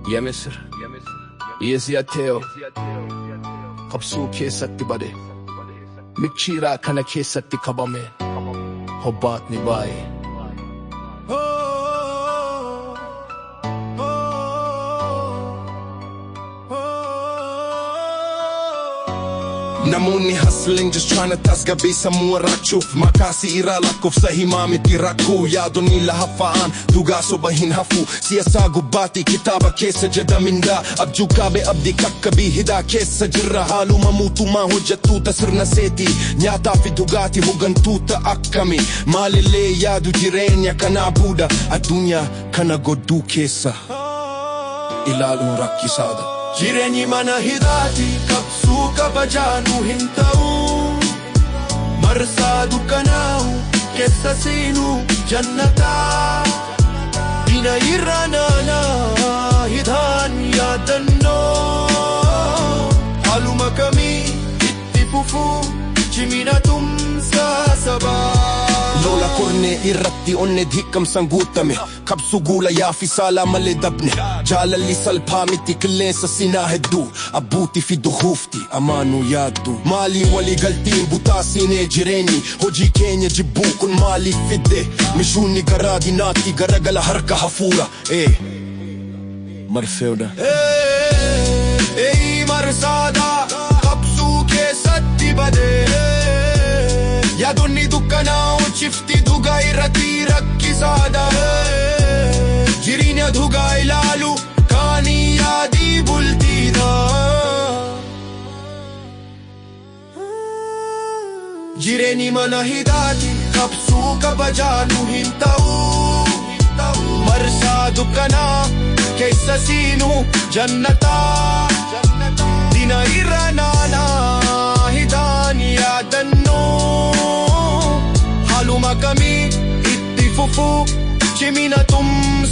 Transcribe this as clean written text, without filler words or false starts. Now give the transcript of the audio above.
Yemesir, Yesiateo, Kapsu Kesati Bade, Mikchira Kana Kesati Kabame, Hobat Nibai. Namuni hustling, just trying to tasgabi sa mua rakchuf Makasi iralakov sa himamit iraku Yado nila hafaan, dugaso bahin hafu Siya sa gubati, kitaba kesa jadaminda Abju kabe abdi kakkabi hida kesa jirra Halu mamutu mahujjatuta sirna seti Nyata fidugati hugantuta akkami Malile yadu jirenya kana buda Adunya kana godu kesa Ilalun rakkisada Jireenyi mana hidhaati qabsuu kabajaanu hin ta'u Marsaa dukkanaa'u keessa seenuu jannataa Diina irra naanaa hidhaan yaadannoo Haaluma kamii itti fufuu cimina tumsaa sabaa Lola korne irratti onne dhiikamsan guutame Qabsu guula yaafi saalaa malee dabne Jaalalli salphaa miti qilleensa sinaa hedduu Abbuuti fi duhuufti amaanuu yaaddu Maaliin waliigaltiin butaasinee jireenyi Hojii keenya jibbuu kun maaliif fidde Mishuunni garaa dinaatti garagala harka hafuura Marfeewda marsaadha qabsuu keessatti badee Yaadonni dukkanaa'u chifti dhugaa irratti rakkisaadha Jireenya dhugaa ilaalu kaanii yaadii bultiidha Jireenyi mana hidhaati qabsuu kabajaanu hin ta'u Marsaa dukkanaa keessa seenuu jannataa Diina irra naanaa hidhaan yaadannoo Haaluma kamii itti fufuu cimina tumsaa